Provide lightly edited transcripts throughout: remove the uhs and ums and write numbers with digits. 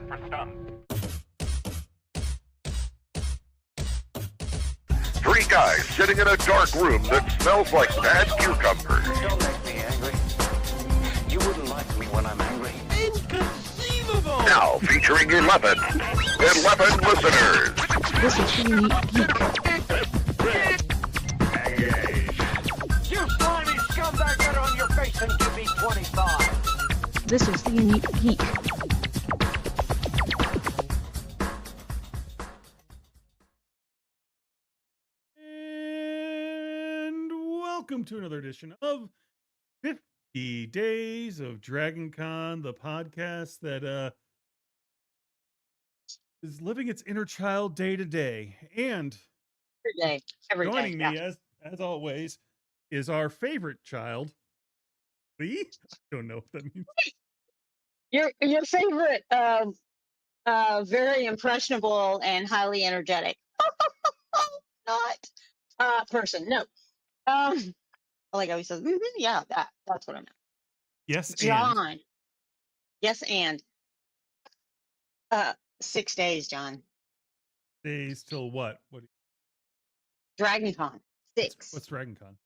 that for stun. Three guys sitting in a dark room that smells like bad cucumbers. Don't make me angry. You wouldn't like me when I'm angry. Inconceivable! Now featuring 11 listeners. This is the unique geek. You slimy scumbag, get on your face and give me 25. This is the unique geek. And welcome to another edition of 50 Days of Dragon Con, the podcast that is living its inner child day to day. And Every day, joining me, yeah. as always, is our favorite child, Leigh. I don't know what that means. Your favorite, very impressionable and highly energetic, not person. No, like I always says, yeah, that's what I meant. Yes, John. Yes, and 6 days, John. days till what? What? Dragon Con 6. What's Dragon Con?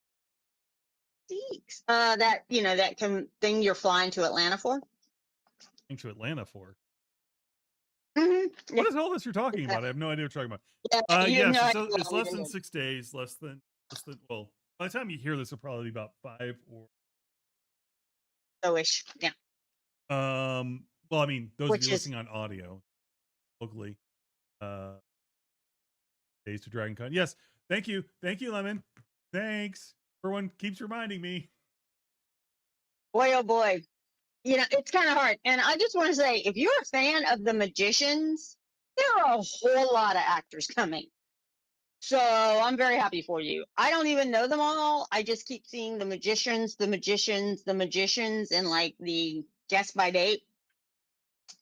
6. That thing you're flying to Atlanta for. Going to Atlanta for? Mm-hmm. What is all this you're talking about? I have no idea what you're talking about. Yeah, you have Yes, no idea. it's less than 6 days. Less than. Well, by the time you hear this, it'll probably be about 5 or. So-ish. Yeah. Well, I mean, those Which of you is- listening on audio, locally, Days to Dragon Con. Yes, thank you, Lemon. Thanks. Everyone keeps reminding me. Boy, oh boy. It's kind of hard. And I just want to say, if you're a fan of the magicians, there are a whole lot of actors coming. So I'm very happy for you. I don't even know them all. I just keep seeing the magicians, and like the guest by date.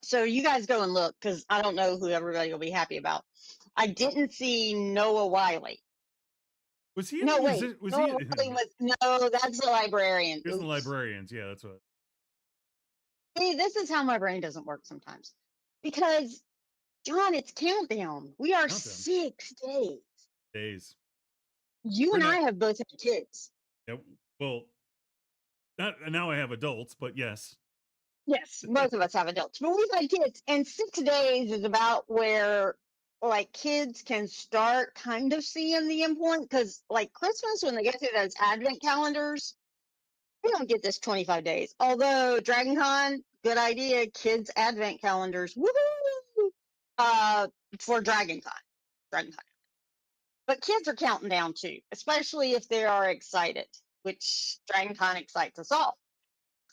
So you guys go and look, because I don't know who everybody will be happy about. I didn't see Noah Wiley. Was he? No, wait. Was Noah he? Wiley no, that's the librarian. He was the Oops. librarians. Yeah, that's what. See, this is how my brain doesn't work sometimes. Because, John, it's countdown. We are Countdown. 6 days. Days. You We're and not- I have both had kids. Yeah. Well, not now. I have adults, but yes. Yes, both of us have adults, but we've had kids. And 6 days is about where, like, kids can start kind of seeing the endpoint. Because, like, Christmas, when they get through those advent calendars, we don't get this 25 days. Although, Dragon Con, good idea, kids' advent calendars. Woohoo! For Dragon Con. But kids are counting down too, especially if they are excited, which Dragon Con excites us all.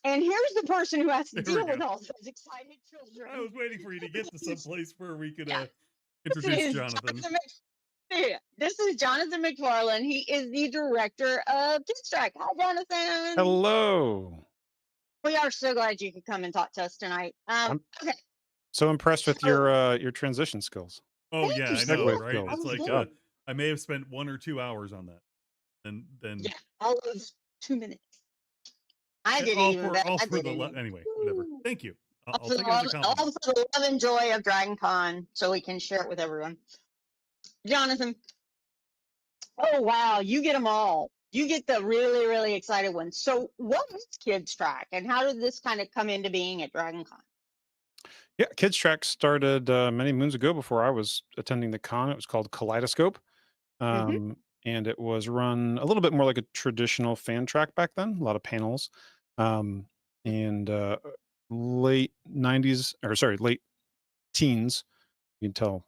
And here's the person who has to There we deal with go. all those excited children. I was waiting for you to get to some place where we could Yeah. introduce This is Jonathan. This is Jonathan McFarlane. He is the director of Kids Track. Hi, Jonathan. Hello. We are so glad you could come and talk to us tonight. Okay. So impressed with your transition skills. Oh Thank yeah, you I so know, much. right? That It's was like good. I may have spent 1 or 2 hours on that, and then Yeah, all of 2 minutes. I and did all even for better. all I for did the even- anyway, whatever. Thank you. I'll All for take it as a all compliment. for the love and joy of Dragon Con, so we can share it with everyone. Jonathan. Oh wow, you get them all. You get the really, really excited ones. So, what is Kids Track, and how did this kind of come into being at Dragon Con? Yeah, Kids Track started many moons ago before I was attending the con. It was called Kaleidoscope. And it was run a little bit more like a traditional fan track back then, a lot of panels. And late 90s, or sorry, late teens, you can tell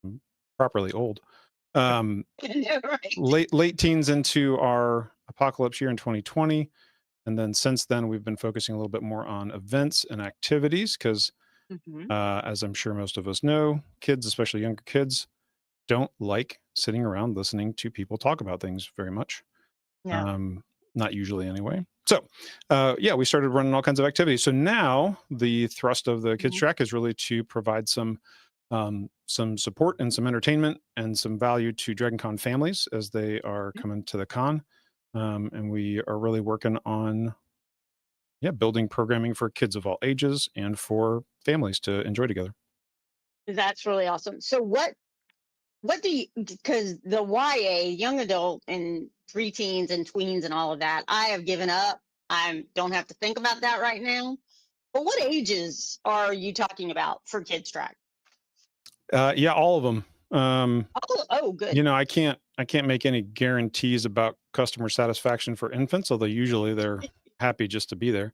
I'm properly old. Right. Late teens into our apocalypse year in 2020. And then since then, we've been focusing a little bit more on events and activities because, Mhm. as I'm sure most of us know, kids, especially younger kids, don't like sitting around listening to people talk about things very much. Yeah. Not usually anyway. So, yeah, we started running all kinds of activities. So now the thrust of the Kids Mhm. Track is really to provide some support and some entertainment and some value to Dragon Con families as they are coming to the con. And we are really working on yeah, building programming for kids of all ages and for families to enjoy together. That's really awesome. So what do you, because the YA, young adult and preteens and tweens and all of that, I have given up. I don't have to think about that right now. But what ages are you talking about for Kids Track? Yeah, all of them. Oh, good. I can't make any guarantees about customer satisfaction for infants, although usually they're happy just to be there.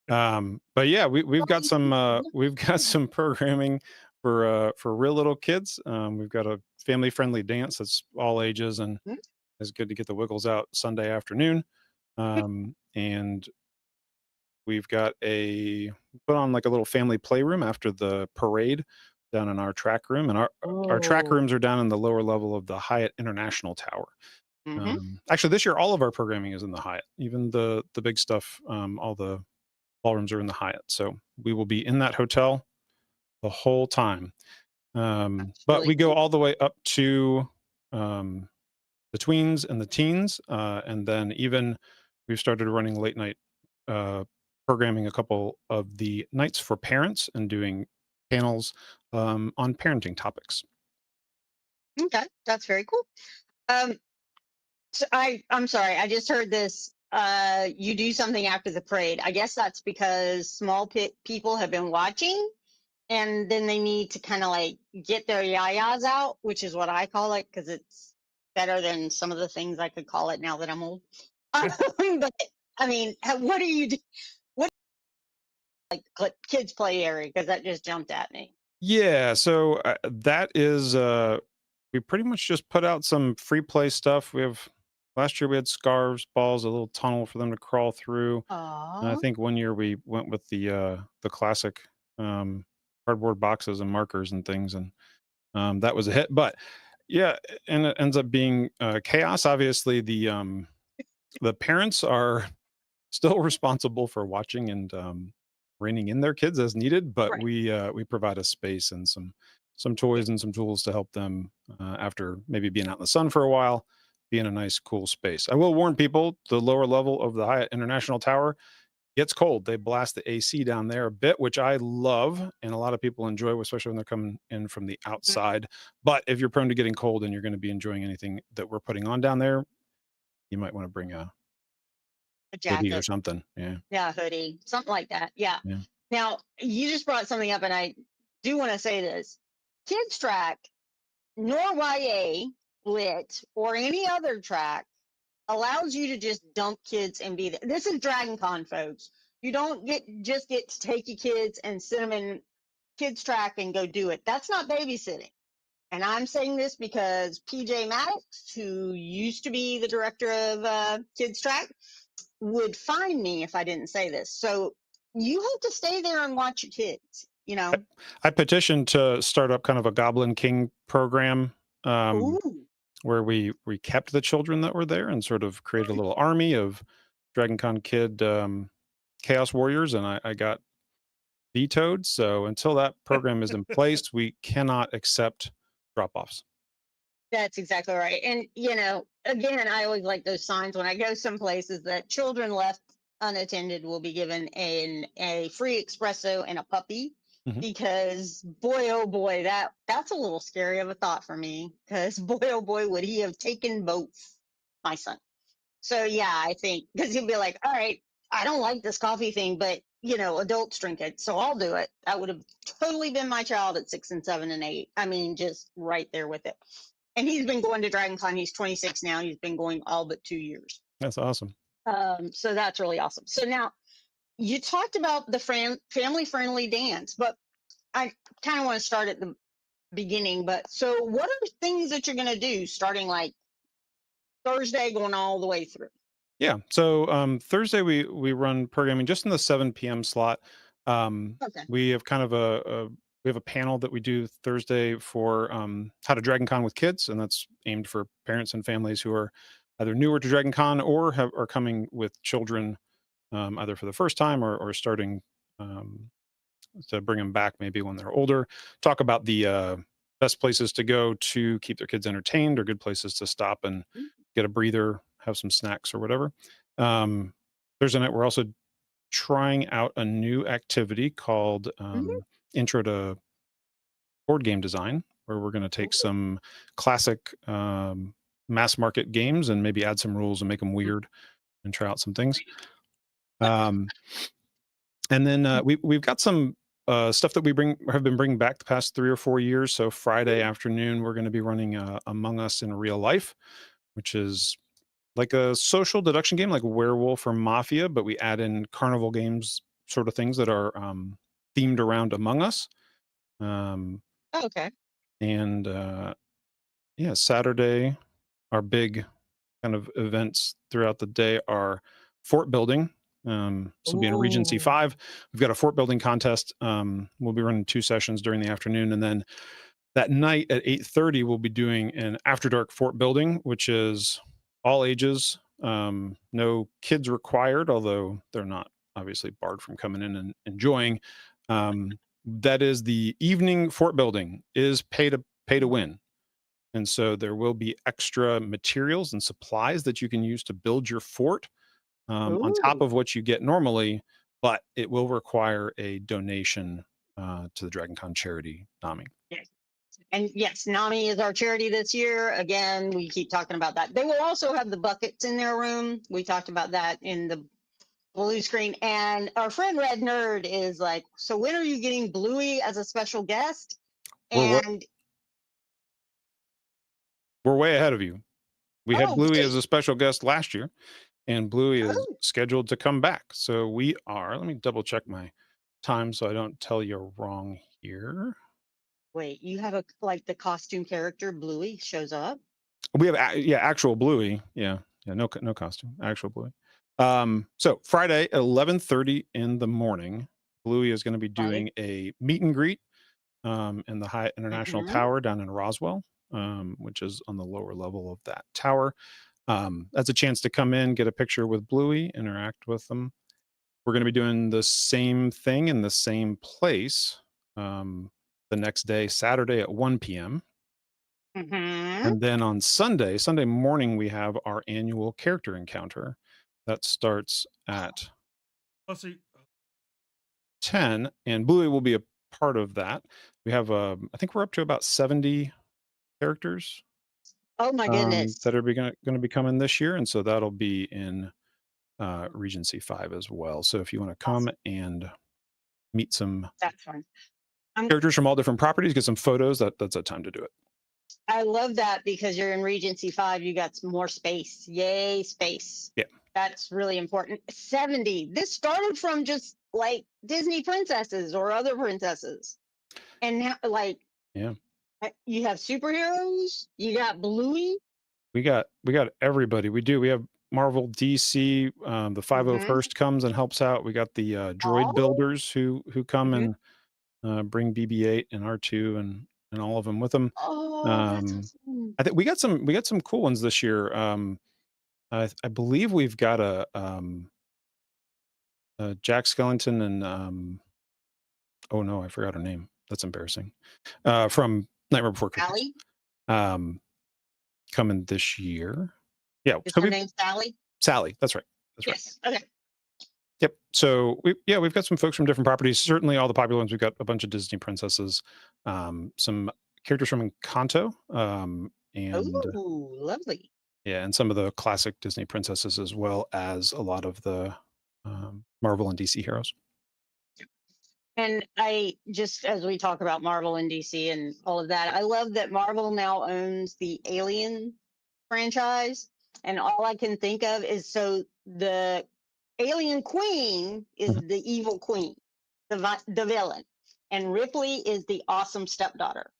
But yeah, we've got some we've got some programming for real little kids. We've got a family friendly dance that's all ages and Mhm. is good to get the wiggles out Sunday afternoon. And we've got a put on like a little family playroom after the parade down in our track room, and our track Oh. rooms are down in the lower level of the Hyatt International Tower. Hmm. Actually, this year all of our programming is in the Hyatt, even the big stuff. All the ballrooms are in the Hyatt, so we will be in that hotel the whole time. That's But really we go cool. all the way up to the tweens and the teens, and then even we've started running late night uh, programming a couple of the nights for parents and doing panels on parenting topics. Okay, that's very cool. Um, so I'm sorry, I just heard this. You do something after the parade. I guess that's because small people have been watching, and then they need to kind of like get their yayas out, which is what I call it because it's better than some of the things I could call it now that I'm old. But I mean, what do you do? What like kids play area? Because that just jumped at me. Yeah, so that is we pretty much just put out some free play stuff. We have last year we had scarves, balls, a little tunnel for them to crawl through. And I Aw. think one year we went with the classic um, cardboard boxes and markers and things, and that was a hit. But yeah, and it ends up being chaos. Obviously, the parents are still responsible for watching and reining in their kids as needed, but Right. we provide a space and some toys and some tools to help them after maybe being out in the sun for a while, be in a nice cool space. I will warn people: the lower level of the Hyatt International Tower gets cold. They blast the AC down there a bit, which I love, and a lot of people enjoy, especially when they're coming in from the Mhm. outside. But if you're prone to getting cold and you're going to be enjoying anything that we're putting on down there, you might want to bring a A hoodie or jacket. something. Yeah, Yeah, hoodie, something like that. Yeah. yeah. Now, you just brought something up, and I do want to say this. Kids track, nor YA lit or any other track allows you to just dump kids and be there. This is Dragon Con, folks. You don't get to take your kids and sit them in kids track and go do it. That's not babysitting. And I'm saying this because PJ Maddox, who used to be the director of kids track, would find me if I didn't say this. So you have to stay there and watch your kids, you I know? I petitioned to start up kind of a Goblin King program, um, Ooh. where we kept the children that were there and sort of created a little army of Dragon Con Kid Chaos Warriors, and I got vetoed. So until that program is in place, we cannot accept drop offs. That's exactly right. And, you know, again, I always like those signs when I go some places that children left unattended will be given a free espresso and a puppy Mhm. because boy oh boy that's a little scary of a thought for me because boy oh boy would he have taken both my son. So yeah, I think because he'd be like, all right, I don't like this coffee thing, but you know, adults drink it, so I'll do it. That would have totally been my child at 6 and 7 and 8. I mean, just right there with it. And he's been going to Dragon Con. He's 26 now. He's been going all but 2 years. That's awesome. So that's really awesome. So now you talked about the family friendly dance, but I kind of want to start at the beginning. But so what are things that you're going to do starting like Thursday going all the way through? Yeah. So Thursday we run programming just in the 7 p.m. slot. Okay. We have kind of we have a panel that we do Thursday for how to Dragon Con with kids, and that's aimed for parents and families who are either newer to Dragon Con or are coming with children either for the first time or starting um, to bring them back maybe when they're older. Talk about the best places to go to keep their kids entertained or good places to stop and get a breather, have some snacks or whatever. Thursday night, we're also trying out a new activity called Intro to Board Game Design, where we're going to take some classic mass market games and maybe add some rules and make them weird and try out some things. And then we've got some stuff that we have been bringing back the past 3 or 4 years. So Friday afternoon, we're going to be running Among Us in Real Life, which is like a social deduction game, like Werewolf or Mafia, but we add in carnival games, sort of things that are themed around Among Us. Okay. And yeah, Saturday, our big kind of events throughout the day are fort building. This will be in Regency 5. We've got a fort building contest. We'll be running 2 sessions during the afternoon, and then that night at 8:30 we'll be doing an after dark fort building, which is all ages, no kids required, although they're not obviously barred from coming in and enjoying. That is the evening fort building is pay to win. And so there will be extra materials and supplies that you can use to build your fort on top of what you get normally, but it will require a donation to the DragonCon charity, NAMI. Yes. And yes, NAMI is our charity this year. Again, we keep talking about that. They will also have the buckets in their room. We talked about that in the blue screen. And our friend Red Nerd is like, so when are you getting Bluey as a special guest? And we're way ahead of you. We had Bluey great. as a special guest last year, and Bluey is scheduled to come back. So we are, let me double check my time so I don't tell you wrong here. Wait, you have the costume character Bluey shows up? We have actual Bluey. Yeah, no costume, actual Bluey. So Friday at 11:30 in the morning, Bluey is going to be doing a meet and greet in the Hyatt International Tower down in Roswell, which is on the lower level of that tower. That's a chance to come in, get a picture with Bluey, interact with them. We're going to be doing the same thing in the same place the next day, Saturday at 1 p.m. And then on Sunday morning, we have our annual character encounter that starts at 10, and Bluey will be a part of that. We have, I think we're up to about 70 characters. Oh my goodness. That are going to be coming this year, and so that'll be in Regency 5 as well. So if you want to come and meet some characters from all different properties, get some photos, that's a time to do it. I love that because you're in Regency 5, you got some more space. Yay, space. Yeah. That's really important. 70. This started from just like Disney princesses or other princesses. And now you have superheroes, you got Bluey. We got everybody. We have Marvel, DC, the 501st comes and helps out. We got the droid builders who come and bring BB-8 and R2 and all of them with them. That's awesome. I think we got some cool ones this year. I believe we've got a Jack Skellington and oh no, I forgot her name. That's embarrassing. From Nightmare Before Christmas. Sally? Coming this year. Yeah. Is her name Sally? Sally. That's right. Yes. Okay. Yep. So we've got some folks from different properties. Certainly all the popular ones. We've got a bunch of Disney princesses, some characters from Encanto, and lovely. Yeah, and some of the classic Disney princesses, as well as a lot of the Marvel and DC heroes. And I just, as we talk about Marvel and DC and all of that, I love that Marvel now owns the Alien franchise. And all I can think of is, so the Alien Queen is the evil queen, the villain. And Ripley is the awesome stepdaughter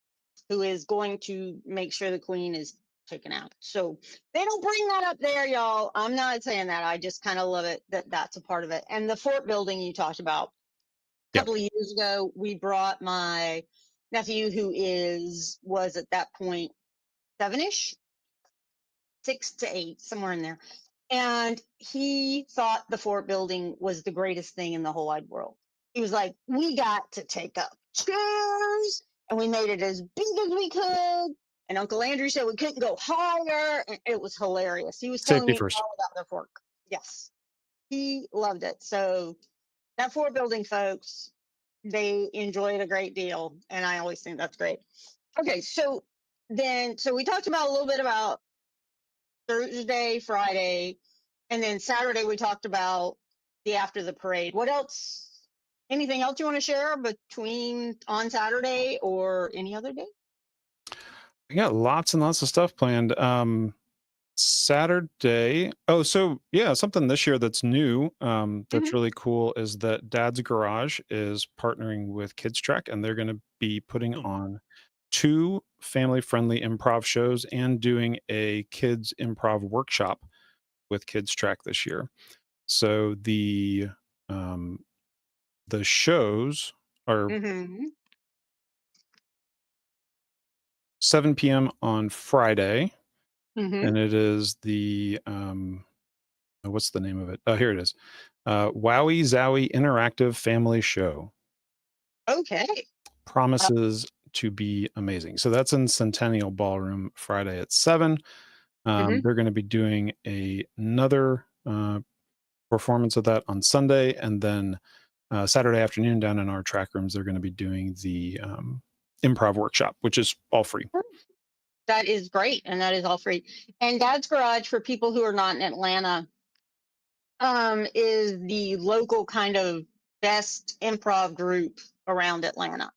who is going to make sure the queen is taken out. So they don't bring that up there, y'all. I'm not saying that. I just kind of love it that that's a part of it. And the fort building you talked about. A couple of years ago, we brought my nephew, who was at that point 7-ish, 6 to 8, somewhere in there. And he thought the fort building was the greatest thing in the whole wide world. He was like, we got to take up chairs, and we made it as big as we could. And Uncle Andrew said we couldn't go higher. And it was hilarious. He was telling me all about the fort. Yes. He loved it. So that four building folks, they enjoy it a great deal, and I always think that's great. Okay, so we talked about a little bit about Thursday, Friday, and then Saturday we talked about the after the parade. What else? Anything else you want to share between on Saturday or any other day? We got lots and lots of stuff planned. Saturday. Oh, so yeah, something this year that's new, that's Hmm. really cool is that Dad's Garage is partnering with Kids Trek, and they're going to be putting Oh, on two family-friendly improv shows and doing a kids improv workshop with Kids Trek this year. So um, the shows are Hmm. 7 p.m. on Friday, Hmm. and it is what's the name of it? Oh, here it is. Wowie Zowie Interactive Family Show. Okay. Promises to be amazing. So that's in Centennial Ballroom Friday at 7. Hmm. They're going to be doing another performance of that on Sunday, and then Saturday afternoon down in our track rooms, they're going to be doing the improv workshop, which is all free. That is great, and that is all free. And Dad's Garage, for people who are not in Atlanta, is the local kind of best improv group around Atlanta.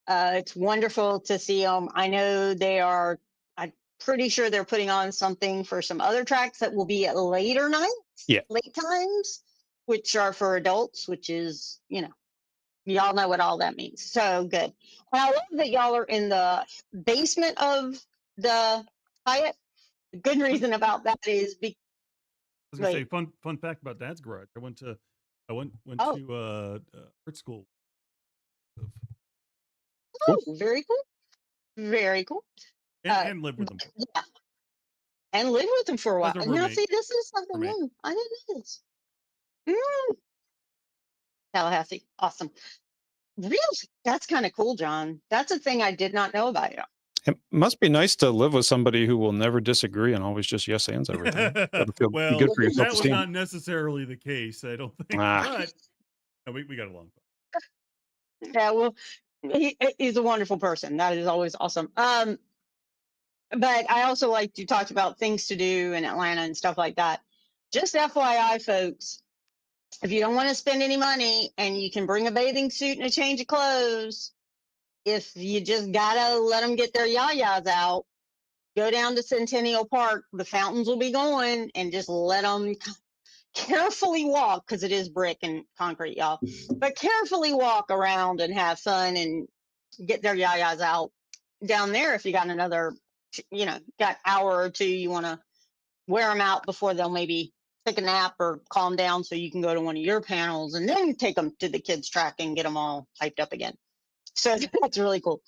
It's wonderful to see them. I know they are. I'm pretty sure they're putting on something for some other tracks that will be at later nights, Yeah. late times, which are for adults. Which is, y'all know what all that means. So good. And I love that y'all are in the basement of the Hyatt. The good fun, reason about that is I was gonna say wait. fun fact about Dad's Garage. I went Oh, to art school Cool. oh, very cool. Very cool. Uh, and lived with them. yeah, and lived with him for a I while. was a Now, roommate see, this is for something me. new. I didn't know this. Mm, Tallahassee, awesome. Really, that's kind of cool, John. That's a thing I did not know about you. It must be nice to live with somebody who will never disagree and always just yes ands everything. That'll be Well, good for your self that was esteem. not necessarily the case, I don't think, Ah, but no, we got along. Yeah, well, he's a wonderful person. That is always awesome. But I also like you talked about things to do in Atlanta and stuff like that. Just FYI, folks, if you don't want to spend any money and you can bring a bathing suit and a change of clothes, if you just gotta let them get their yayas out, go down to Centennial Park. The fountains will be going, and just let them carefully walk, because it is brick and concrete, y'all. But carefully walk around and have fun and get their yayas out down there. If you got another, got hour or two, you want to wear them out before they'll maybe take a nap or calm down, so you can go to one of your panels and then take them to the kids track and get them all hyped up again. So that's really cool.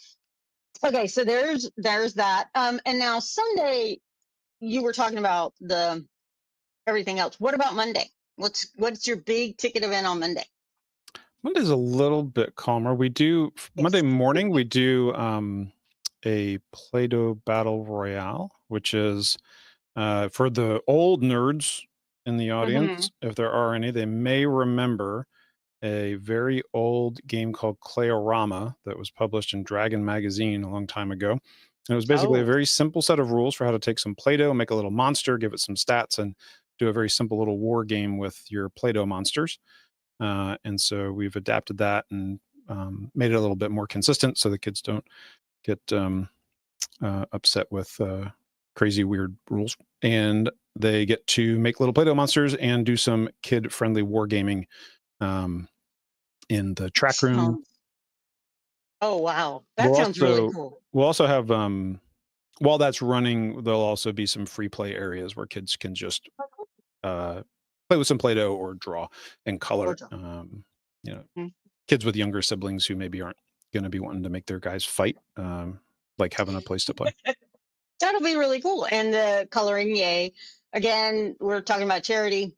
Okay, so there's that. And now Sunday, you were talking about the everything else. What about Monday? What's your big ticket event on Monday? Monday's a little bit calmer. We do Monday Yes. morning. We do a Play-Doh Battle Royale, which is for the old nerds in the Mm-hmm. audience. If there are any, they may remember a very old game called Clayorama that was published in Dragon magazine a long time ago. And it was basically a Oh, very simple set of rules for how to take some Play-Doh, make a little monster, give it some stats, and do a very simple little war game with your Play-Doh monsters. And so we've adapted that and made it a little bit more consistent so the kids don't get upset with crazy, weird rules. And they get to make little Play-Doh monsters and do some kid-friendly wargaming in the track room. oh wow, We'll that sounds really also cool. we'll also have while that's running, there'll also be some free play areas where kids can just uh, play with some Play-Doh or draw and color. Georgia. You know, Mhm. kids with younger siblings who maybe aren't going to be wanting to make their guys fight, like having a place to play. That'll be really cool. And the coloring, yay! Again, we're talking about charity.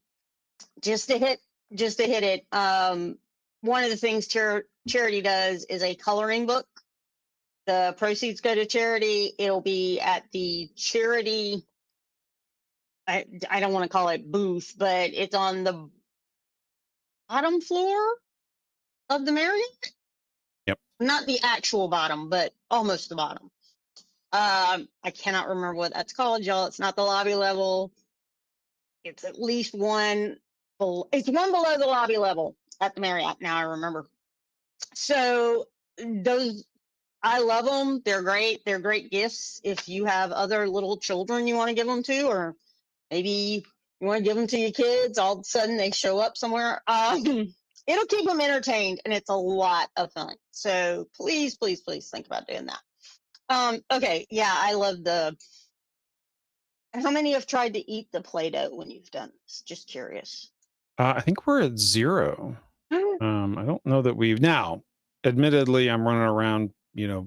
Just to hit, just to hit it. One of the things charity does is a coloring book. The proceeds go to charity. It'll be at the charity. I don't want to call it booth, but it's on the bottom floor of the Marriott. Yep. Not the actual bottom, but almost the bottom. I cannot remember what that's called, y'all. It's not the lobby level. It's at least one. It's one below the lobby level at the Marriott. Now I remember. So those, I love them. They're great. They're great gifts if you have other little children you want to give them to, or maybe you want to give them to your kids. All of a sudden they show up somewhere. It'll keep them entertained, and it's a lot of fun. So please, please, please think about doing that. Okay, yeah, I love the. How many have tried to eat the Play-Doh when you've done this? Just curious. I think we're at 0. I don't know that we've now. Admittedly, I'm running around,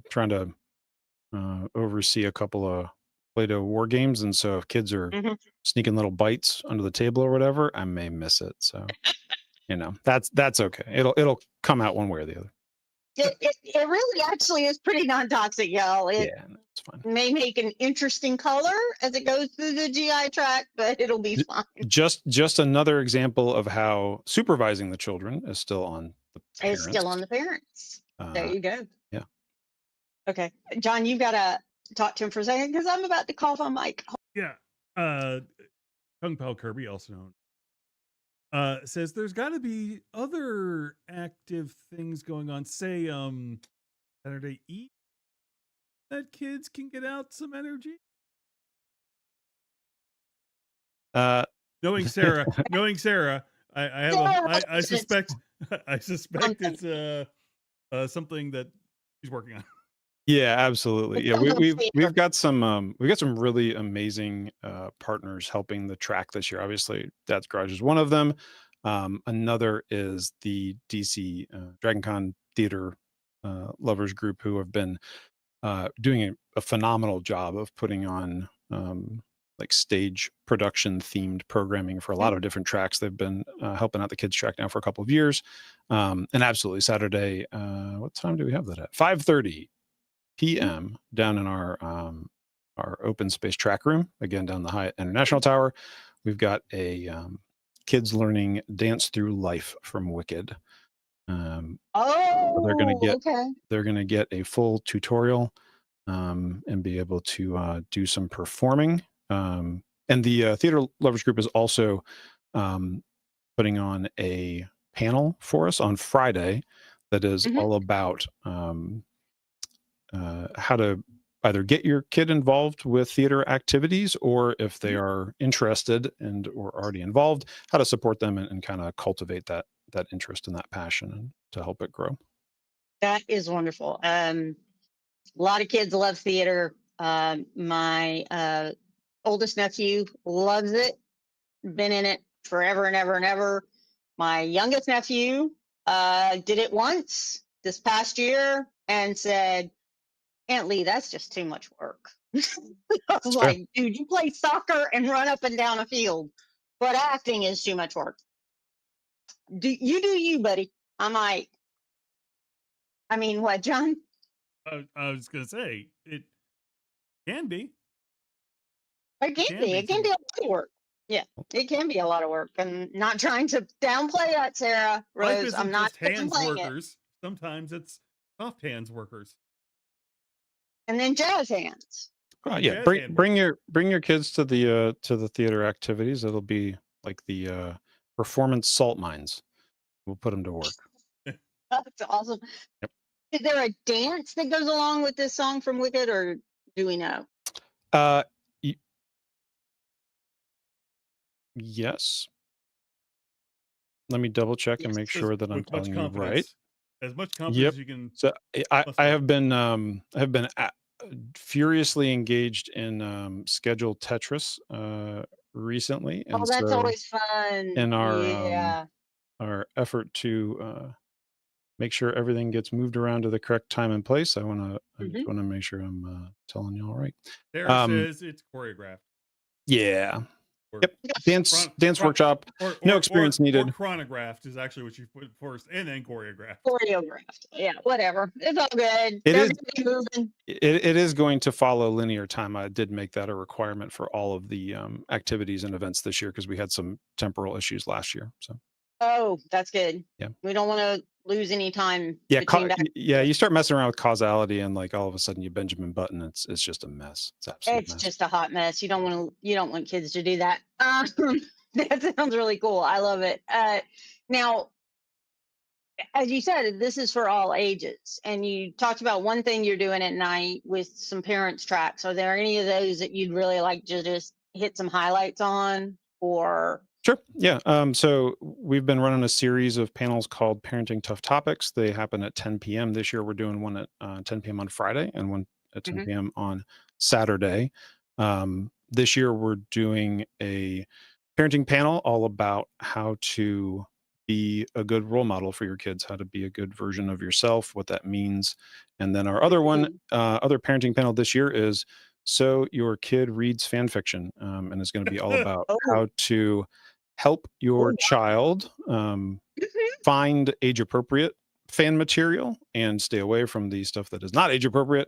trying to oversee a couple of Play-Doh war games, and so if kids are Mhm. sneaking little bites under the table or whatever, I may miss it. So, that's okay. It'll come out one way or the other. It really actually is pretty non-toxic, y'all. It Yeah, it's fine. may make an interesting color as it goes through the GI tract, but it'll be fine. Just another example of how supervising the children is still on the parents. It's still on the parents. There you go. Yeah. Okay, John, you've got to talk to him for a second because I'm about to cough on mic. Yeah. Kung Pao Kirby, also known, says there's got to be other active things going on. Say, Saturday Eat that kids can get out some energy. Knowing Sarah, I suspect it's something that she's working on. Yeah, absolutely. Yeah, we've got some really amazing partners helping the track this year. Obviously, Dad's Garage is one of them. Another is the DC Dragon Con Theater Lovers Group, who have been doing a phenomenal job of putting on like stage production themed programming for a lot of different tracks. They've been helping out the kids track now for a couple of years. And absolutely Saturday, what time do we have that at? 5:30 p.m. down in our open space track room, again down the Hyatt International Tower. We've got a kids learning Dance Through Life from Wicked. They're gonna get a full tutorial and be able to do some performing. And the Theater Lovers Group is also putting on a panel for us on Friday that is all about how to either get your kid involved with theater activities, or if they are interested and or already involved, how to support them and kind of cultivate that interest and that passion and to help it grow. That is wonderful. A lot of kids love theater. My oldest nephew loves it. Been in it forever and ever and ever. My youngest nephew did it once this past year and said, "Aunt Leigh, that's just too much work." I was like, "Dude, you play soccer and run up and down a field, but acting is too much work. Do you, buddy?" I'm like, I mean, what, John? I was gonna say it can be. It can be. It can be a lot of work. Yeah, it can be a lot of work. And not trying to downplay that, Sarah Life Rose. isn't I'm not just hands downplaying it. workers. Sometimes it's soft hands workers. And then jazz hands. Yeah, bring your kids to the theater activities. It'll be like the performance salt mines. We'll put them to work. That's awesome. Yep. Is there a dance that goes along with this song from Wicked, or do we know? Yes. Let me double check and make sure that I'm telling you right. As much confidence as you can. So I have been furiously engaged in scheduled Tetris recently, and that's so always fun. in our effort to make sure everything gets moved around to the correct time and place, I just want to make sure I'm telling you all right. Sarah says it's choreographed. Yeah. Yep. Dance workshop. No experience needed. Or chronographed is actually what you put first, and then choreographed. Choreographed. Yeah, whatever. It's all good. It is going to follow linear time. I did make that a requirement for all of the activities and events this year because we had some temporal issues last year. So. Oh, that's good. Yeah. We don't want to lose any time Yeah, between back. yeah, you start messing around with causality, and like all of a sudden you Benjamin Button. It's just a mess. It's an absolute It's mess. just a hot mess. You don't want kids to do that. That sounds really cool. I love it. Now, as you said, this is for all ages. And you talked about one thing you're doing at night with some parents' tracks. Are there any of those that you'd really like to just hit some highlights on? Or Sure. Yeah. So we've been running a series of panels called Parenting Tough Topics. They happen at 10 p.m. This year, we're doing one at 10 p.m. on Friday and one at 10 Mhm. p.m. on Saturday. This year, we're doing a parenting panel all about how to be a good role model for your kids, how to be a good version of yourself, what that means. And then our other one, Mhm. other parenting panel this year is So Your Kid Reads Fan Fiction. And it's going to be all about Oh, how to help your oh, child mhm. find age appropriate fan material and stay away from the stuff that is not age appropriate,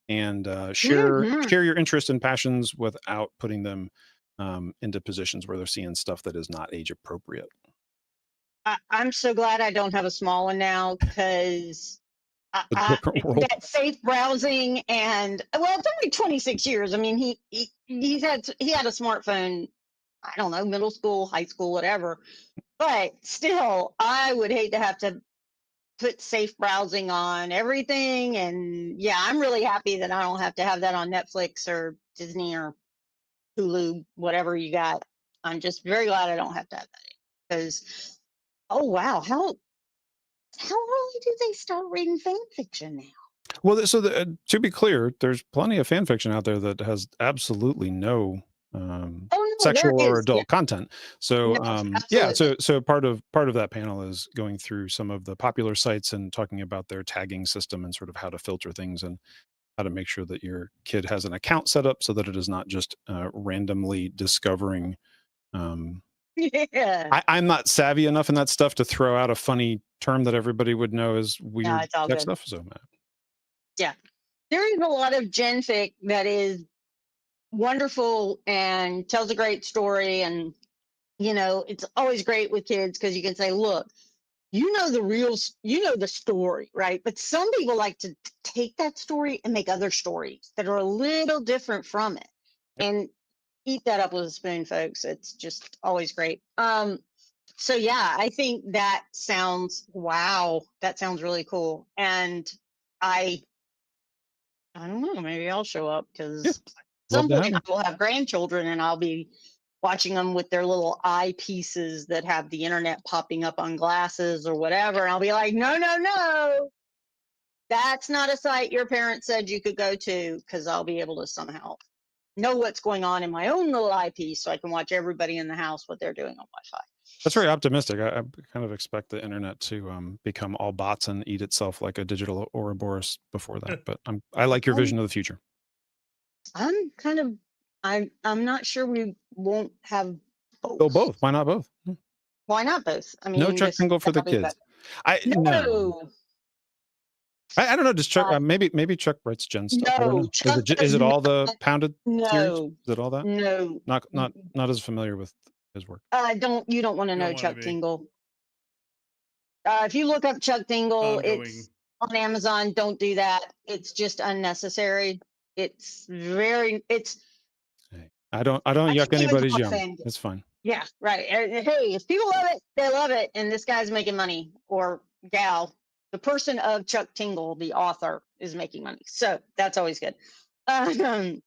and Mhm. share your interests and passions without putting them into positions where they're seeing stuff that is not age appropriate. I'm so glad I don't have a small one now because A different world. that safe browsing and well, it's only 26 years. I mean, he had a smartphone. I don't know, middle school, high school, whatever. But still, I would hate to have to put safe browsing on everything. And yeah, I'm really happy that I don't have to have that on Netflix or Disney or Hulu, whatever you got. I'm just very glad I don't have to have that because, oh wow, how early do they start reading fan fiction now? Well, to be clear, there's plenty of fan fiction out there that has absolutely no Oh no, there sexual or is. Yeah, adult content. So no, yeah, absolutely. so part of that panel is going through some of the popular sites and talking about their tagging system and sort of how to filter things and how to make sure that your kid has an account set up so that it is not just randomly discovering. Um, Yeah. I'm not savvy enough in that stuff to throw out a funny term that everybody would know as No, weird it's all sex good. stuff. So Yeah. There is a lot of gen fic that is wonderful and tells a great story. And, it's always great with kids because you can say, look, you know the story, right? But some people like to take that story and make other stories that are a little different from it and eat that up with a spoon, folks. It's just always great. So yeah, I think wow, that sounds really cool. And I I don't know, maybe I'll show up yeah, because love some to have point you. I will have grandchildren and I'll be watching them with their little eyepieces that have the internet popping up on glasses or whatever. And I'll be like, no, no, no, that's not a site your parents said you could go to because I'll be able to somehow know what's going on in my own little eyepiece so I can watch everybody in the house what they're doing on Wi-Fi. That's very optimistic. I kind of expect the internet to become all bots and eat itself like a digital Ouroboros before that. But I like your I'm, vision of the future. I'm kind of, I'm not sure we won't have Oh, both. both. Why not both? Why not both? I No mean, Chuck just Tingle for the that'll be kids. better. I no. No, I don't know. Does Chuck? uh, Maybe Chuck writes Gen stuff. I don't no, know. Chuck Is does it all the not. Pounded series? No, Is it all that? no. Not as familiar with his work. You don't want to You don't know want to Chuck be Tingle. If you look up Chuck Tingle, ongoing. it's on Amazon. Don't do that. It's just unnecessary. It's Hey, I don't I yuck think even anybody's Hawk yum. fan. It's fine. Yeah, right. Hey, if people love it, they love it, and this guy's making money, or gal. The person of Chuck Tingle, the author, is making money, so that's always good. Um,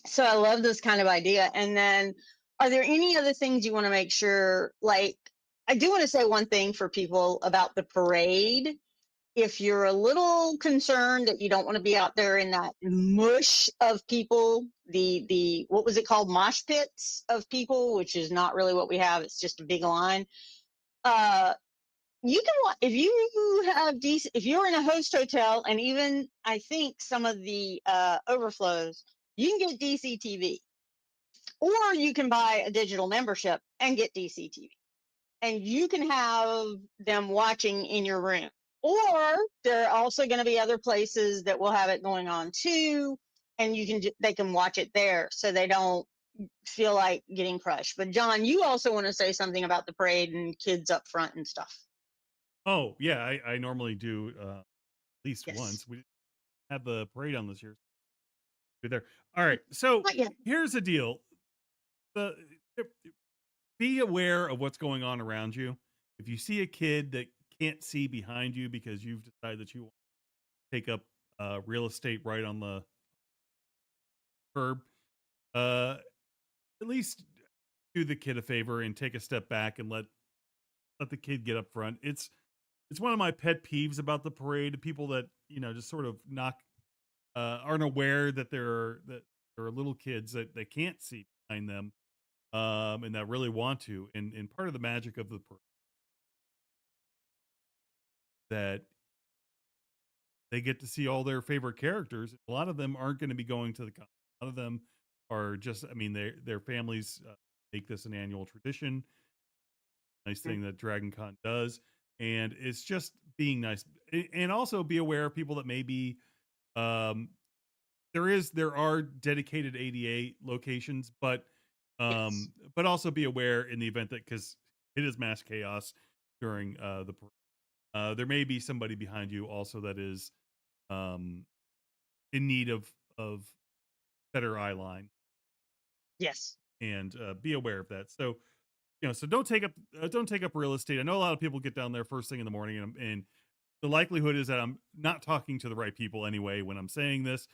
so I love this kind of idea. And then, are there any other things you want to make sure? Like, I do want to say one thing for people about the parade. If you're a little concerned that you don't want to be out there in that mush of people, the what was it called, mosh pits of people, which is not really what we have. It's just a big line. Uh, you can if you have decent, if you're in a host hotel, and even I think some of the overflows, you can get DCTV, or you can buy a digital membership and get DCTV, and you can have them watching in your room. Or there are also going to be other places that will have it going on too, and they can watch it there, so they don't feel like getting crushed. But John, you also want to say something about the parade and kids up front and stuff. Oh yeah, I normally do at least Yes. once. We didn't have the parade on this year. Be there. All right. So Not yet. here's the deal. The be aware of what's going on around you. If you see a kid that can't see behind you because you've decided that you want to take up real estate right on the curb, at least do the kid a favor and take a step back and let the kid get up front. It's one of my pet peeves about the parade. People that just sort of aren't aware that there are little kids that they can't see behind them, and that really want to. And part of the magic of the parade that they get to see all their favorite characters. A lot of them aren't going to be going to the con. A lot of them are just. I mean, their families make this an annual tradition. Nice thing that Dragon Con does, and it's just being nice. And also be aware of people that may be. There are dedicated ADA locations, but Yes. also be aware in the event that, because it is mass chaos during the parade, there may be somebody behind you also that is in need of better eye line, Yes. and be aware of that. So so don't take up real estate. I know a lot of people get down there first thing in the morning, and the likelihood is that I'm not talking to the right people anyway when I'm saying this,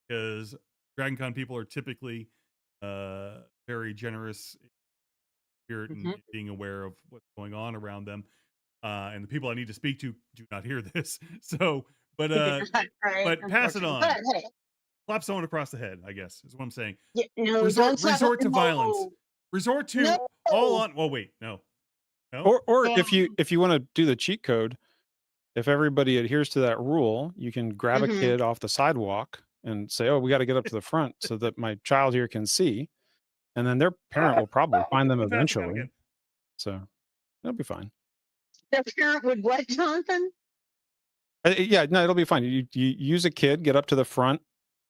because Dragon Con people are typically very generous spirit and Mhm. being aware of what's going on around them. And the people I need to speak to do not hear this. So, but Right. pass it Unfortunately, on. but hey, Slap someone across the head, I guess, is what I'm saying. yeah, no, don't slap. Resort to violence. No, Resort to no. all on. Oh wait, no. Or And if you want to do the cheat code, if everybody adheres to that rule, you can grab a mhm. kid off the sidewalk and say, "Oh, we got to get up to the front so that my child here can see," and then their parent will probably find them Too fast for that eventually. again. So it'll be fine. The parent would what, Jonathan? Yeah, no, it'll be fine. You use a kid, get up to the front,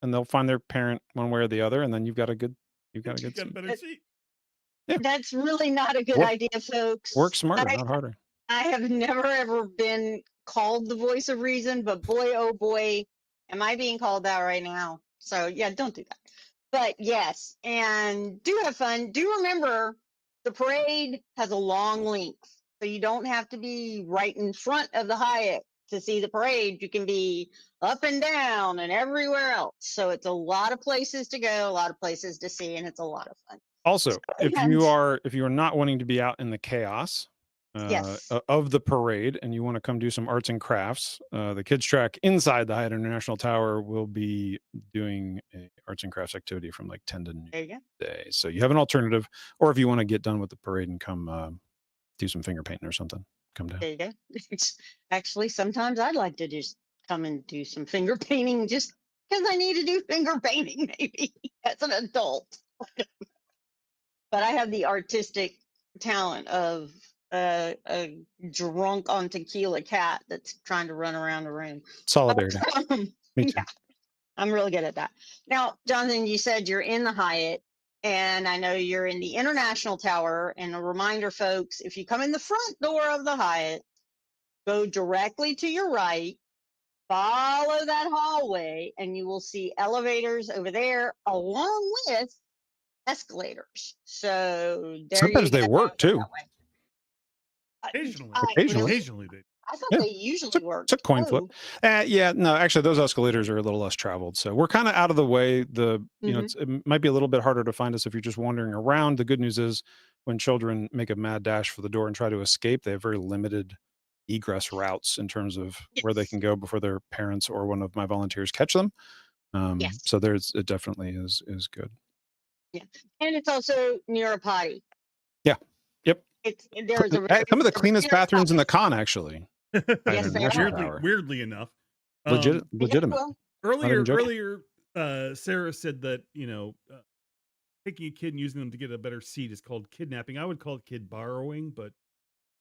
and they'll find their parent one way or the other, and then you've got a good You got a seat. better seat. Yeah, That's really not a good work idea, work folks. smarter, not harder. I have never ever been called the voice of reason, but boy, oh boy, am I being called that right now. So yeah, don't do that. But yes, and do have fun. Do remember the parade has a long length, so you don't have to be right in front of the Hyatt to see the parade. You can be up and down and everywhere else. So it's a lot of places to go, a lot of places to see, and it's a lot of fun. Also, if And you are not wanting to be out in the chaos yes, of the parade and you want to come do some arts and crafts, the kids track inside the Hyatt International Tower will be doing a arts and crafts activity from like 10 to noon there you go. today. So you have an alternative, or if you want to get done with the parade and come do some finger painting or something, come down. There you go. Actually, sometimes I'd like to just come and do some finger painting just because I need to do finger painting, maybe as an adult. But I have the artistic talent of a drunk on tequila cat that's trying to run around the room. Solidarity. Me too. Yeah, I'm really good at that. Now, Jonathan, you said you're in the Hyatt, and I know you're in the International Tower. And a reminder, folks, if you come in the front door of the Hyatt, go directly to your right, follow that hallway, and you will see elevators over there along with escalators. So there you Sometimes they go. work Go too. that way. Occasionally. Occasionally. Really? Occasionally they I thought Yeah. they usually worked. It's a coin flip. Yeah, no, actually, those escalators are a little less traveled, so we're kind of out of the way. It might be a little bit harder to find us if you're just wandering around. The good news is, when children make a mad dash for the door and try to escape, they have very limited egress routes in terms of where they Yes. can go before their parents or one of my volunteers catch them. Yes. So it definitely is good. Yeah. And it's also near a potty. Yeah. Yep. There's a Some of the cleanest near a bathrooms in the potty. con, actually. Yes, they National are. Tower. weirdly enough. Legitimate. Well, Not even joking. Earlier, Sarah said that taking a kid and using them to get a better seat is called kidnapping. I would call it kid borrowing, but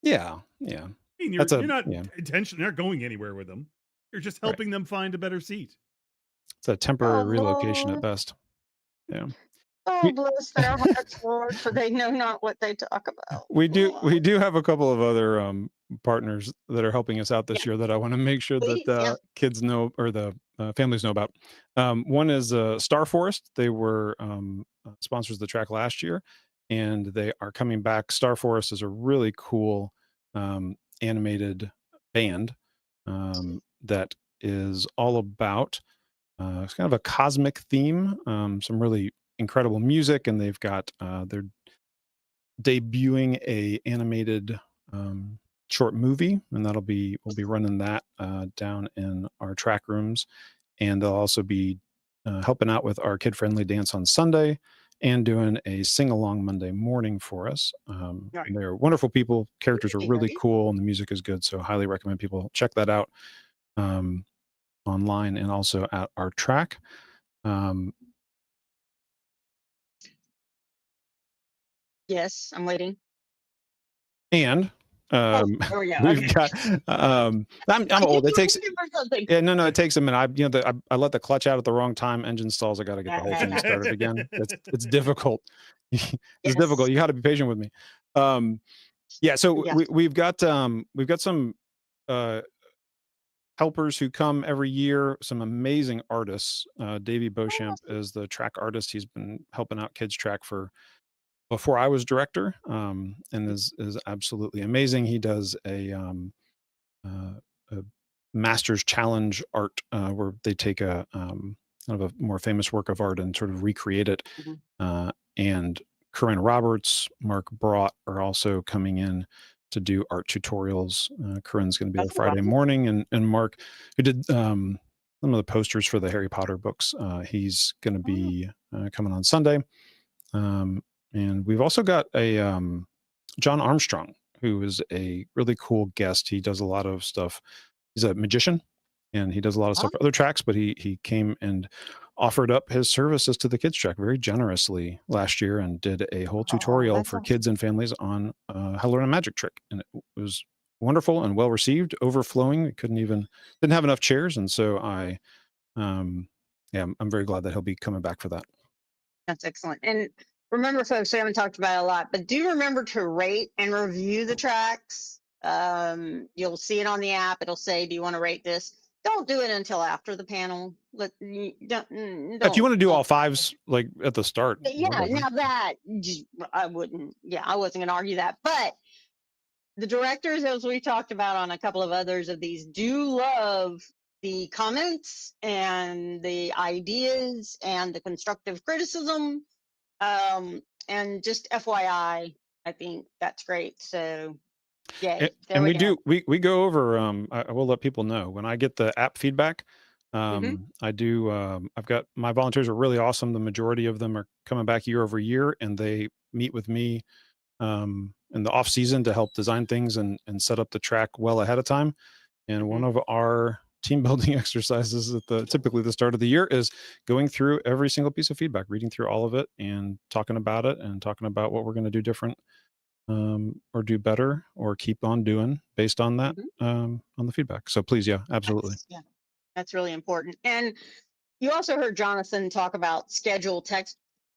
Yeah. I mean, That's you're not yeah. intentionally not going anywhere with them. You're just Right. helping them find a better seat. It's a temporary oh, relocation at Lord. best. Yeah. Oh, bless their hearts, Lord, for they know not what they talk about. We do have a couple of other partners that are helping us out this year that I want to make sure that Please, yeah. kids know, or the families know about. One is Star Forest. They were sponsors of the track last year, and they are coming back. Star Forest is a really cool animated band that is all about it's kind of a cosmic theme, some really incredible music, and they've got they're debuting a animated short movie, and we'll be running that down in our track rooms, and they'll also be helping out with our kid-friendly dance on Sunday and doing a sing-along Monday morning for us. Right. They're wonderful people. Characters are really Right. cool, and the music is good, so highly recommend people check that out online and also at our track. Yes, I'm waiting. And Oh, there we go. we've Okay. got I'm old. It takes Looking for something. no, it takes a minute. I let the clutch out at the wrong time. Engine stalls. I got to get the whole thing started again. It's difficult. It's difficult. Yes. You got to be patient with me. Yeah. So Yeah. we've got some helpers who come every year. Some amazing artists. Davey Beauchamp is the track artist. He's been helping out Kids Track before I was director, and is absolutely amazing. He does a master's challenge art where they take a kind of a more famous work of art and sort of recreate it. And Corinne Roberts, Mark Brought are also coming in to do art tutorials. Corinne's going to be there Friday morning, and Mark, who did some of the posters for the Harry Potter books, he's going to be coming on Sunday. And we've also got a John Armstrong, who is a really cool guest. He does a lot of stuff. He's a magician, and he does a lot of stuff for other tracks, but he came and offered up his services to the Kids Track very generously last year and did a whole tutorial for kids and families on how to learn a magic trick. And it was wonderful and well received, overflowing. We didn't have enough chairs. And so I'm very glad that he'll be coming back for that. That's excellent. And remember, folks, we haven't talked about it a lot, but do remember to rate and review the tracks. You'll see it on the app. It'll say, do you want to rate this? Don't do it until after the panel. Don't, if you want to do all fives, like at the start. Yeah, whatever. now that I wouldn't. Yeah, I wasn't going to argue that. But the directors, as we talked about on a couple of others of these, do love the comments and the ideas and the constructive criticism. And just FYI, I think that's great. So yay. And we go over I will let people know when I get the app feedback. I do I've got my volunteers are really awesome. The majority of them are coming back year over year, and they meet with me in the off season to help design things and set up the track well ahead of time. And one of our team building exercises at typically the start of the year is going through every single piece of feedback, reading through all of it and talking about it and talking about what we're going to do different or do better or keep on doing based on that on the feedback. So please, yeah, absolutely. That's really important. And you also heard Jonathan talk about schedule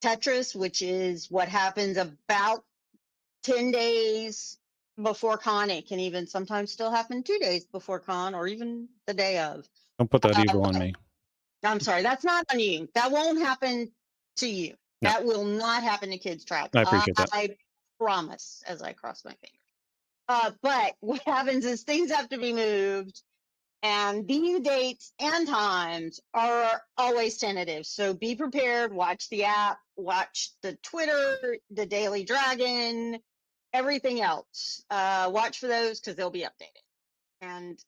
Tetris, which is what happens about 10 days before con. It can even sometimes still happen 2 days before con, or even the day of. Don't put that evil on me. I'm sorry, that's not on you. That won't happen to you. No. That will not happen to Kids Track. I appreciate that. I promise, as I cross my fingers. But what happens is things have to be moved, and these dates and times are always tentative. So be prepared. Watch the app, watch the Twitter, the Daily Dragon, everything else. Watch for those because they'll be updated. And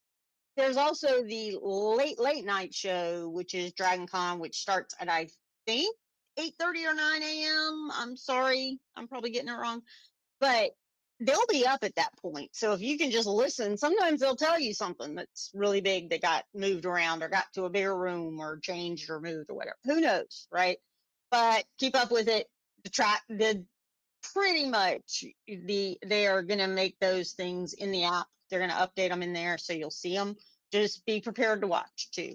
there's also the late night show, which is Dragon Con, which starts at, I think, 8:30 or 9 a.m. I'm sorry, I'm probably getting it wrong, but they'll be up at that point. So if you can just listen, sometimes they'll tell you something that's really big that got moved around or got to a bigger room or changed or moved or whatever. Who knows, right? But keep up with it. Pretty much they are going to make those things in the app. They're going to update them in there, so you'll see them. Just be prepared to watch too.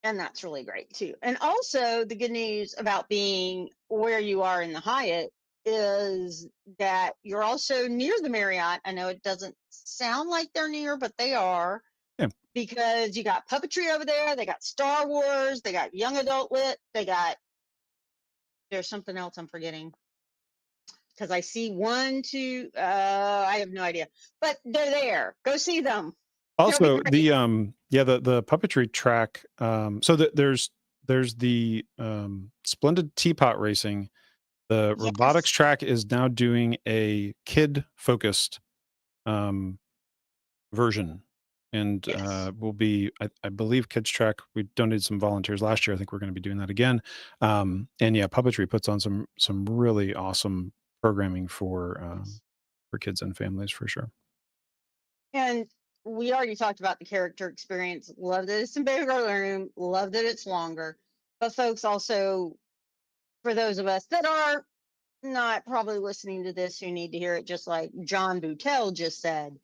And that's really great too. And also the good news about being where you are in the Hyatt, is that you're also near the Marriott. I know it doesn't sound like they're near, but they are. Yeah. Because you got puppetry over there, they got Star Wars, they got young adult lit, there's something else I'm forgetting. Because I see 1, 2, I have no idea. But they're there. Go see them. Also, the puppetry track. So there's the Splendid Teapot Racing. The robotics track is now doing a kid focused version, and will be I believe Kids Track. We donated some volunteers last year. I think we're going to be doing that again. And yeah, puppetry puts on some really awesome programming for kids and families for sure. And we already talked about the character experience. Love that it's in bigger room. Love that it's longer. But folks, also for those of us that are not probably listening to this who need to hear it, just like John Boutel just said,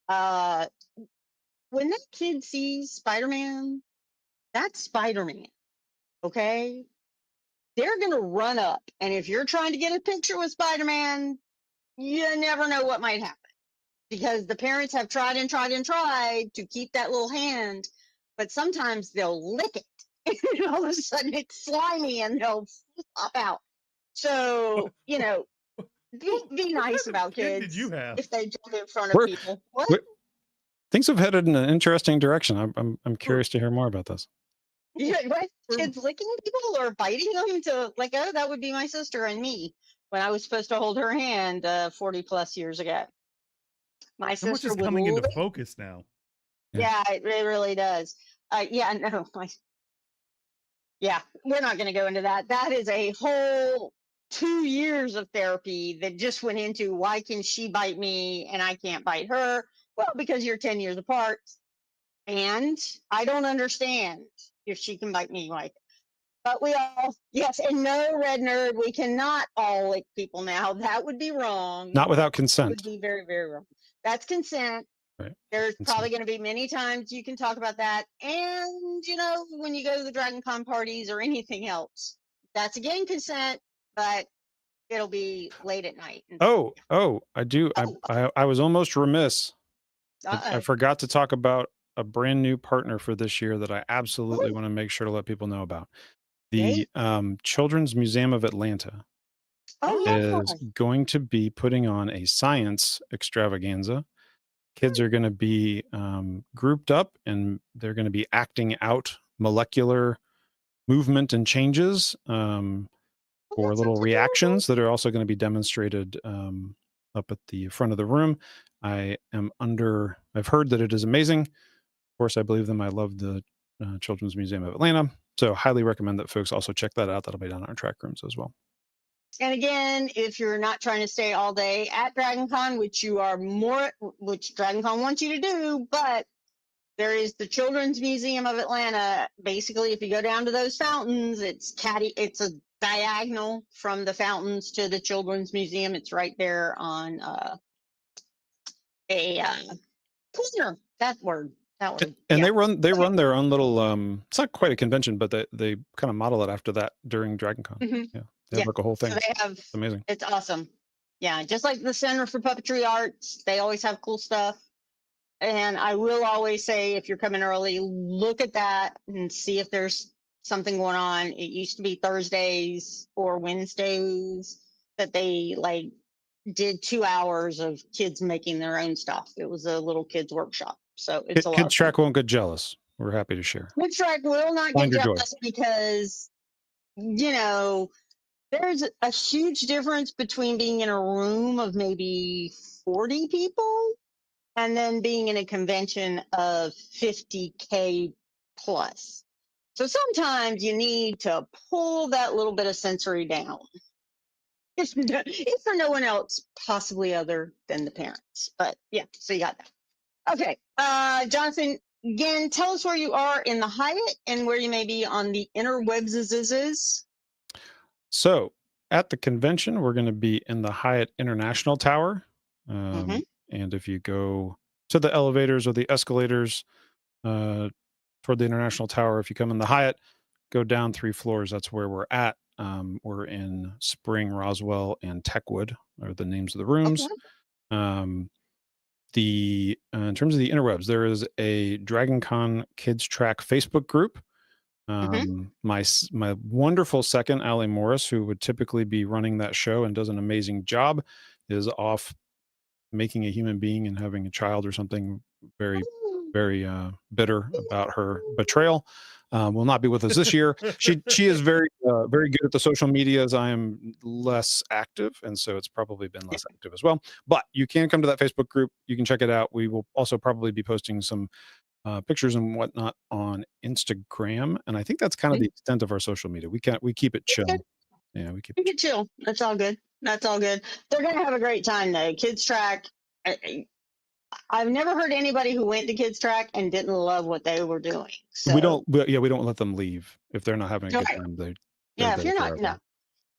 when that kid sees Spider-Man, that's Spider-Man. Okay? They're going to run up. And if you're trying to get a picture with Spider-Man, you never know what might happen. Because the parents have tried and tried and tried to keep that little hand, but sometimes they'll lick it. And all of a sudden it's slimy and they'll flop out. So, you know, be nice about kid kids did you have? if they jump in front of people. What? Things have headed in an interesting direction. I'm curious to hear more about this. Yeah, what? Kids licking people or biting them to let go? That would be my sister and me when I was supposed to hold her hand 40 plus years ago. My So much sister is would coming into lick. focus now. Yeah, it really does. Yeah, no, yeah, we're not going to go into that. That is a whole 2 years of therapy that just went into why can she bite me and I can't bite her? Well, because you're 10 years apart. And I don't understand if she can bite me like. But we all, yes, and no, Red Nerd, we cannot all lick people now. That would be wrong. Not without That would consent. be very, very wrong. That's consent. Right. There's Consent. probably going to be many times you can talk about that. And, you know, when you go to the Dragon Con parties or anything else, that's again consent, but it'll be late at night. Oh, I do. I was almost remiss. I forgot to talk about a brand new partner for this year that I absolutely want to make sure to let people know about. The Children's Museum of Atlanta is going to be putting on a science extravaganza. Kids are going to be grouped up and they're going to be acting out molecular movement and changes for little reactions that are also going to be demonstrated up at the front of the room. I've heard that it is amazing. Of course, I believe them. I love the Children's Museum of Atlanta. So highly recommend that folks also check that out. That'll be down in our track rooms as well. And again, if you're not trying to stay all day at Dragon Con, which Dragon Con wants you to do, but there is the Children's Museum of Atlanta. Basically, if you go down to those fountains, it's a diagonal from the fountains to the Children's Museum. It's right there on a corner. That word. And yeah. they run their own little it's not quite a convention, but they kind of model it after that during Dragon Con. Mm-hmm. Yeah. They have like a whole thing. So they have, it's amazing. It's awesome. Yeah, just like the Center for Puppetry Arts, they always have cool stuff. And I will always say, if you're coming early, look at that and see if there's something going on. It used to be Thursdays or Wednesdays that they did 2 hours of kids making their own stuff. It was a little kids workshop. So it's a lot. Kids Track won't get jealous. We're happy to share. Kids Track will not get jealous because, you know, there's a huge difference between being in a room of maybe 40 people and then being in a convention of 50K plus. So sometimes you need to pull that little bit of sensory down. If for no one else, possibly other than the parents. But yeah, so you got that. Okay. Jonathan, again, tell us where you are in the Hyatt and where you may be on the interwebs. So at the convention, we're going to be in the Hyatt International Tower. And if you go to the elevators or the escalators toward the International Tower, if you come in the Hyatt, go down 3 floors. That's where we're at. We're in Spring, Roswell, and Techwood are the names of the rooms. Okay. In terms of the interwebs, there is a Dragon Con Kids Track Facebook group. My wonderful second, Allie Morris, who would typically be running that show and does an amazing job, is off making a human being and having a child or something. Very bitter about her betrayal. Will not be with us this year. She is very good at the social media, as I am less active, and so it's probably been less active as well. But you can come to that Facebook group. You can check it out. We will also probably be posting some pictures and whatnot on Instagram, and I think that's kind of the extent of our social media. We keep it chill. Yeah, we keep it chill. That's all good. That's all good. They're gonna have a great time though. Kids Track. I've never heard anybody who went to Kids Track and didn't love what they were doing. So we don't let them leave if they're not having a good time. If you're not, no.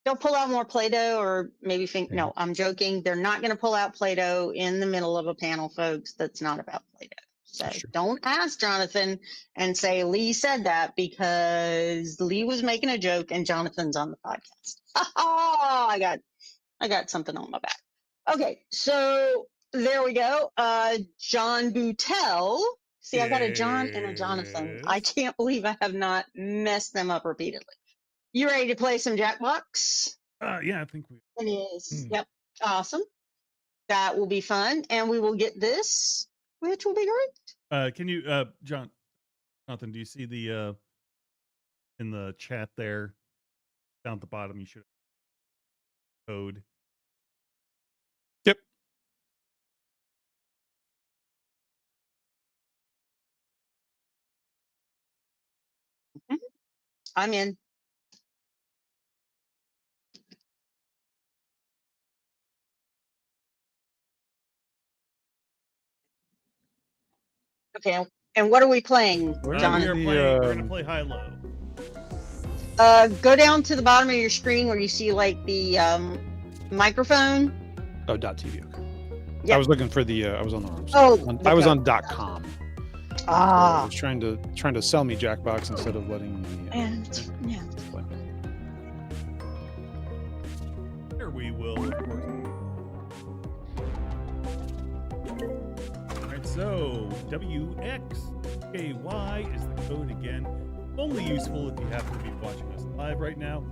They'll pull out more Play-Doh or maybe think, no, I'm joking. They're not going to pull out Play-Doh in the middle of a panel, folks. That's not about Play-Doh. So don't ask Jonathan and say Leigh said that, because Leigh was making a joke and Jonathan's on the podcast. I got something on my back. Okay, so there we go. John Boutel. See, I got a John and a Jonathan. I can't believe I have not messed them up repeatedly. You ready to play some Jackbox? Yeah, I think we. It is. Yep. Awesome. That will be fun, and we will get this, which will be great. Can you, Jonathan? Do you see the in the chat there down at the bottom? You should have code. Yep. I'm in. Okay, and what are we playing, John? We're gonna play high-low. Go down to the bottom of your screen where you see like the microphone. Oh, .tv. Okay. Yep. I was looking for the. I was on the wrong. I was on .com. Ah. I was trying to sell me Jackbox instead of letting me. Play. Here we will, of course. So, WXKY is the code again. Only useful if you happen to be watching us live right now.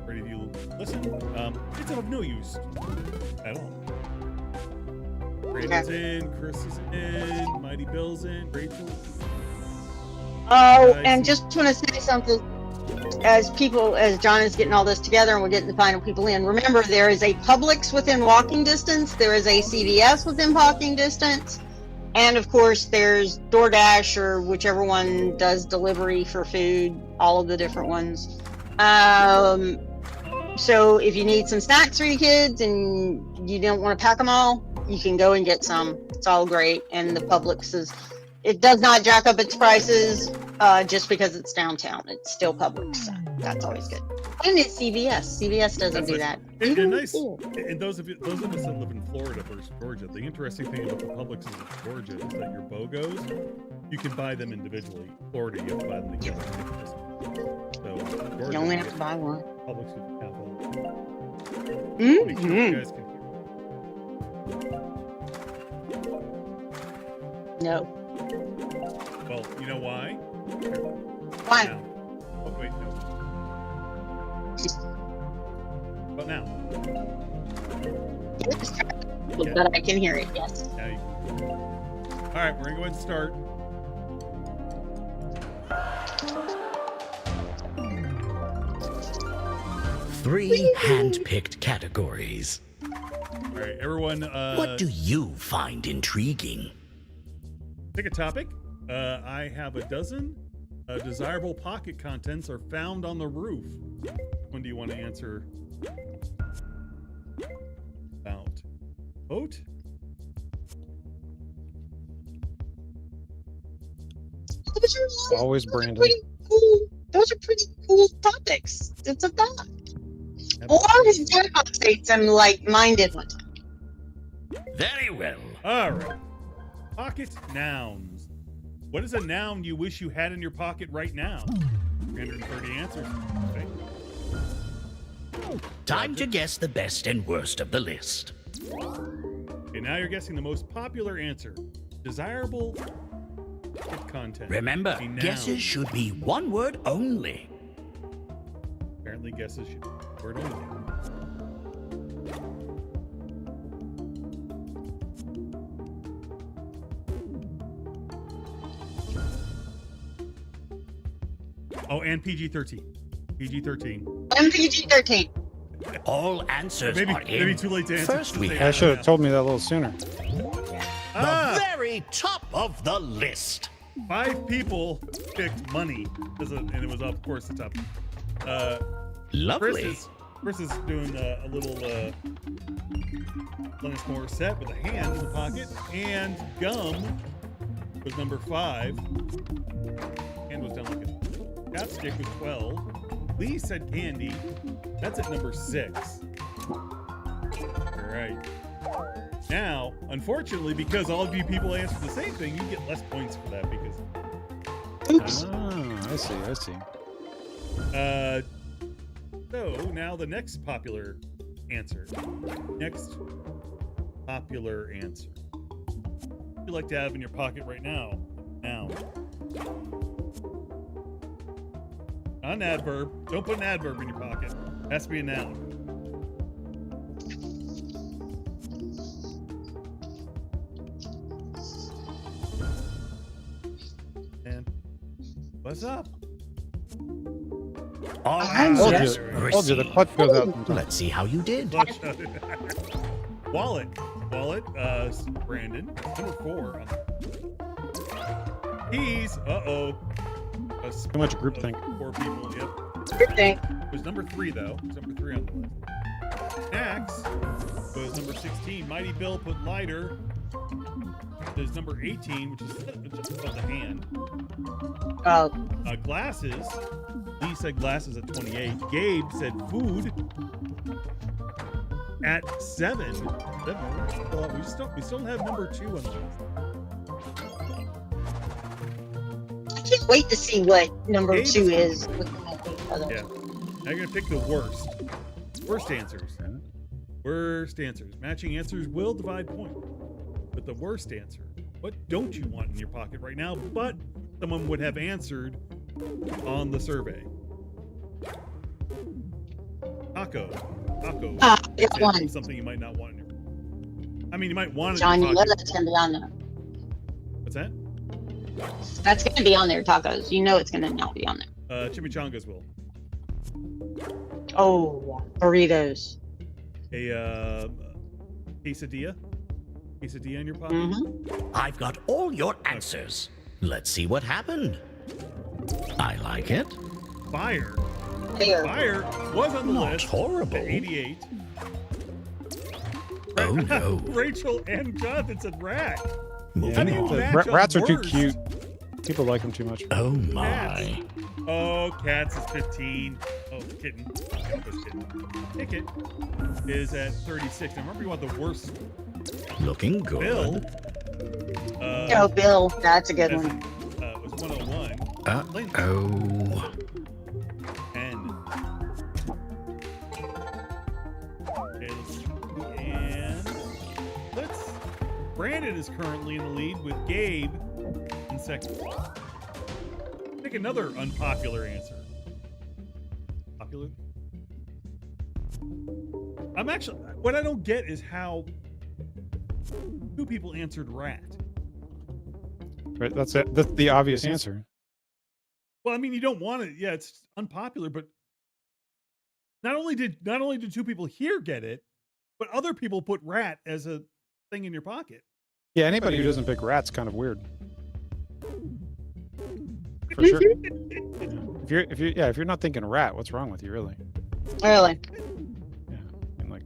Ready to listen? It's of no use at all. Brandon's in, Chris is in, Mighty Bill's in, Rachel. Oh, and just want to say something. As John is getting all this together and we're getting the final people in, remember there is a Publix within walking distance, there is a CVS within walking distance, and of course there's DoorDash or whichever one does delivery for food, all of the different ones. So if you need some snacks for your kids and you don't want to pack them all, you can go and get some. It's all great. And the Publix it does not jack up its prices just because it's downtown. It's still Publix, so that's always good. And it's CVS. CVS doesn't do that. And those of us that live in Florida versus Georgia, the interesting thing about the Publix in Georgia is that your BOGOs, you can buy them individually. Florida, you have to buy them together. So Georgia, You only have to buy one. Publix, you can have one. Mm-hmm. Make sure you guys can hear. No. Well, you know why? Why? Now. Oh, wait, no. But now. But I can hear it, yes. Now you can. All right, we're going to go ahead and start. Three hand-picked categories. All right, everyone. What do you find intriguing? Pick a topic. I have a dozen. Desirable pocket contents are found on the roof. When do you want to answer? About boat? Always Brandon. Those are pretty cool topics. It's a thought. Or his Jackbox states I'm like mine did one time. Very well. All right. Pocket nouns. What is a noun you wish you had in your pocket right now? 330 answers. Okay. Time to guess the best and worst of the list. Okay, now you're guessing the most popular answer. Desirable kit content. Remember, A noun. guesses should be one word only. Apparently guesses should be word only. Oh, and PG-13. PG-13. I'm PG-13. All answers Maybe, are in. maybe too late to answer. First, we Say I have should have told me that a little sooner. the very top of the list. 5 people picked money, and it was of course the top. Lovely. Chris is doing a little Lennox Morissette with a hand in the pocket, and gum was number 5. Hand was down like a chapstick with 12. Lee said candy. That's at number 6. All right. Now, unfortunately, because all of you people answered the same thing, you get less points for that because. Ah, I see. So now the next popular answer. Next popular answer. What would you like to have in your pocket right now? Now. Not an adverb. Don't put an adverb in your pocket. It has to be a noun. And what's up? All Told answers you. Told you the received. clutch goes out sometimes. Let's see how you did. Wallet. Brandon. Number 4. Keys. Uh-oh. Too much groupthink. 4 people, yep. Good thing. It was number 3, though. It was number 3 on the list. Snacks was number 16. Mighty Bill put lighter. Is number 18, which is just above the hand. Glasses. Lee said glasses at 28. Gabe said food at 7. We still don't have number 2 on the list. I can't wait to see what number Gabe 2 is- is. Yeah. Now you're gonna pick the worst. Worst answers. Worst answers. Matching answers will divide points. But the worst answer. What don't you want in your pocket right now, but someone would have answered on the survey? Taco. It's one. Something you might not want in your. I mean, you might want it. John, in you your know pocket. that's going to be on there. What's that? That's going to be on there, tacos. You know it's going to not be on there. Chimichangas will. Oh, burritos. A quesadilla. Quesadilla in your pocket. Mm-hmm. I've got all your answers. Let's see what happened. I like it. Fire. Here. Fire was on the Not list. horrible. At 88. Oh no. Rachel and Jonathan said rat. Moving How do you on. match up Rats are too worst? cute. People like them too much. Oh my. Oh, cats is 15. Oh, kitten. Ticket is at 36. Now remember, you want the worst. Looking good. Bill. Oh, Bill. That's a good has- one. was 101. Oh. 10. Okay, and Brandon is currently in the lead with Gabe in second. Pick another unpopular answer. Popular? What I don't get is how 2 people answered rat. Right, that's it. That's the obvious answer. Well, I mean, you don't want it. Yeah, it's unpopular, but not only did 2 people here get it, but other people put rat as a thing in your pocket. Yeah, anybody who doesn't pick rat's kind of weird. For sure. Yeah. If you're not thinking rat, what's wrong with you, really? Really? Yeah. I mean, like,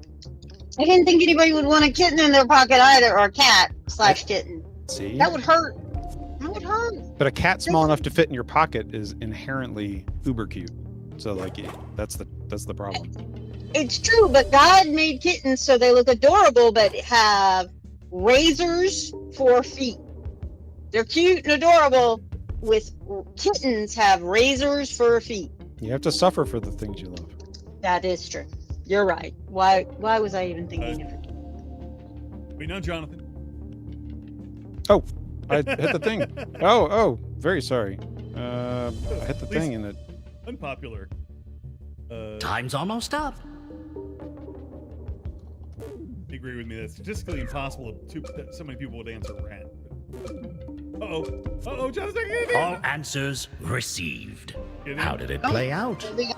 I didn't think anybody would want a kitten in their pocket either, or a cat / kitten. see? That would hurt. That would hurt. But a cat small enough to fit in your pocket is inherently uber cute. So like that's the problem. It's true, but God made kittens so they look adorable, but have razors for feet. They're cute and adorable, with kittens have razors for feet. You have to suffer for the things you love. That is true. You're right. Why was I even thinking of it? Wait, no, Jonathan. Oh, I hit the thing. Oh, very sorry. I hit the thing and it. Unpopular. Time's almost up. Agree with me. That's statistically impossible that so many people would answer rat. Uh-oh, Jonathan. All answers received. How did it play out? Gabe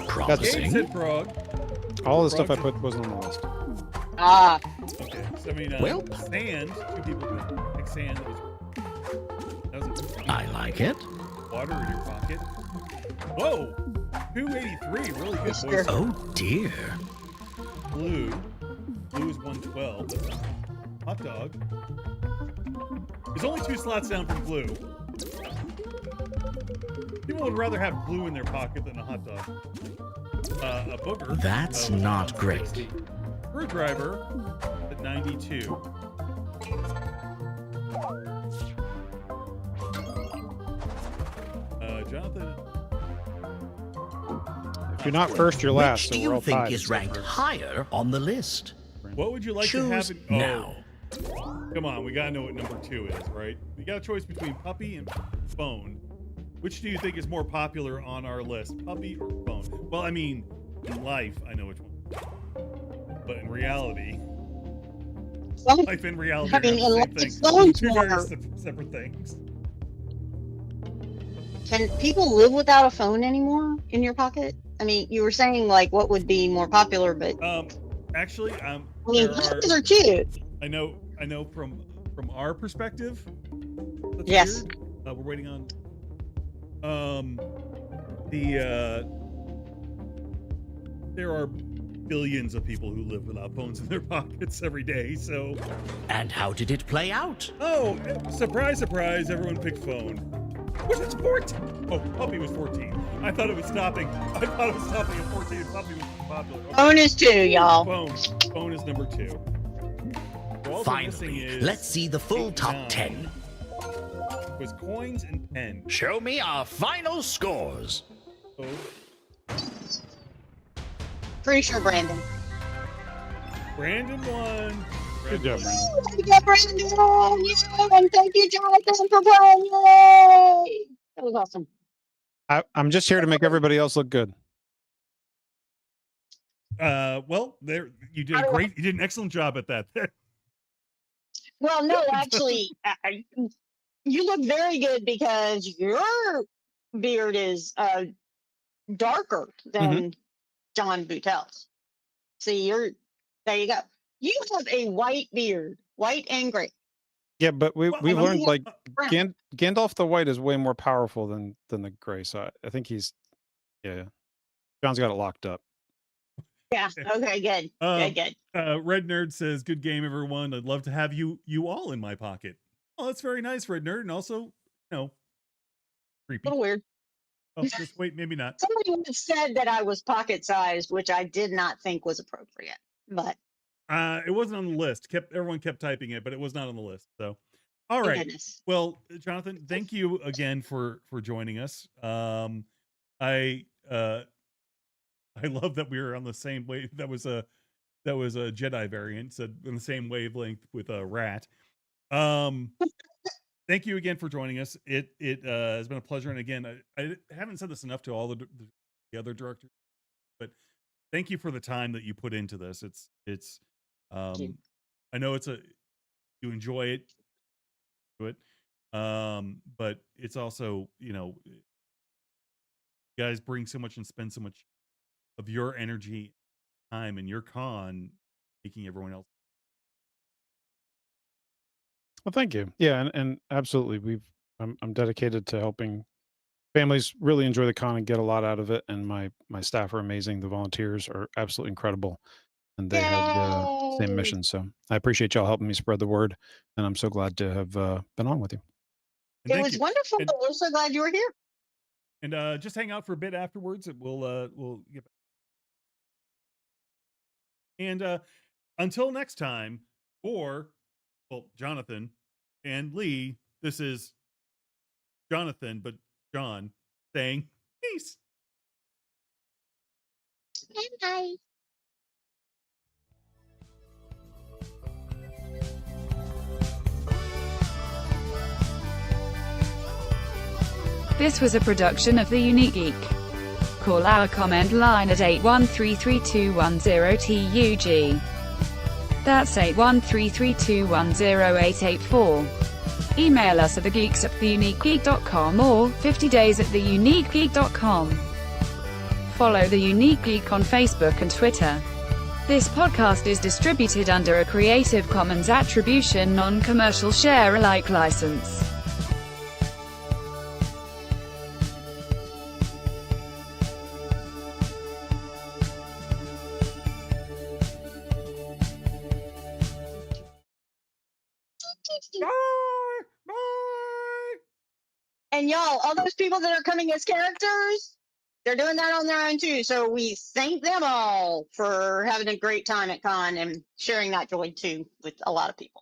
Promising. said frog. All the stuff I put wasn't on the list. Ah, Okay, so I mean, Well. sand. 2 people pick sand. That was I like it. water in your pocket. Whoa, 283. Really good, boys. Oh dear. Blue. Blue is 112. Hot dog. There's only 2 slots down from blue. People would rather have blue in their pocket than a hot dog. A booger. That's not great. Screwdriver at 92. Jonathan. If you're not first, you're last. Which So do we're you all think tied is except ranked for- higher on the list? What would you like to have? Choose In, now. Come on, we gotta know what number 2 is, right? We got a choice between puppy and phone. Which do you think is more popular on our list, puppy or phone? Well, I mean, in life, I know which one. But in reality, well, life and reality I are mean, not the in same life, thing. phone's 2 very more- separate things. can people live without a phone anymore in your pocket? I mean, you were saying like what would be more popular, but Actually, I mean, there phones are, are cute. I know from our perspective. That's Yes. weird. We're waiting on there are billions of people who live without phones in their pockets every day. So, And how did it play out? oh, surprise, surprise! Everyone picked phone. Was it 14? Oh, puppy was 14. I thought it was stopping. I thought it was stopping at 14. Puppy was popular. Okay. Phone is 2, y'all. Phone is number 2. All we're missing Finally, is let's see the full 8, top 9. 10. Was coins and pen. Show me our final scores. So, Pretty sure Brandon. Brandon won. Good job, Brandon. We got Brandon! Yeah, and thank you, Jonathan, for playing. Yay! That was awesome. I'm just here to make everybody else look good. Well, there you did you did an excellent job at that. Well, no, actually, you look very good because your beard is darker than John Boutel's. See, there you go. You have a white beard, white and gray. Yeah, but we Well, we've I'm learned like brown. Gandalf the White is way more powerful than the gray. So I think he's yeah. John's got it locked up. Yeah. Okay. Good. Good. Red Nerd says, "Good game, everyone. I'd love to have you all in my pocket." Oh, that's very nice, Red Nerd, and also, creepy. A little weird. Oh, just wait, maybe not. Somebody once said that I was pocket sized, which I did not think was appropriate. But It wasn't on the list. Everyone kept typing it, but it was not on the list. So, all thank right. goodness. Well, Jonathan, thank you again for joining us. I love that we were on the same wave. That was a Jedi variant, so in the same wavelength with a rat. Thank you again for joining us. It has been a pleasure, and again, I haven't said this enough to all the other directors, but thank you for the time that you put into this. It's you. I know you enjoy it, but it's also, you guys bring so much and spend so much of your energy, time, and your con making everyone else. Well, thank you. Yeah, and absolutely, I'm dedicated to helping families really enjoy the con and get a lot out of it. And my staff are amazing. The volunteers are absolutely incredible, and they have the same Yay! mission. So I appreciate y'all helping me spread the word, and I'm so glad to have been on with you. And It thank was you. wonderful. And- We're so glad you were here. And just hang out for a bit afterwards. We'll get back. And until next time, Jonathan and Leigh, this is Jonathan, but John, saying peace. Bye. This was a production of The Unique Geek. Call our comment line at 8133210TUG. That's 81332108884. Email us at thegeeks@theuniquegeek.com or 50days@theuniquegeek.com. Follow The Unique Geek on Facebook and Twitter. This podcast is distributed under a Creative Commons Attribution Non-Commercial Share-alike license. Bye. Bye. And y'all, all those people that are coming as characters, they're doing that on their own too. So we thank them all for having a great time at con and sharing that joy too with a lot of people.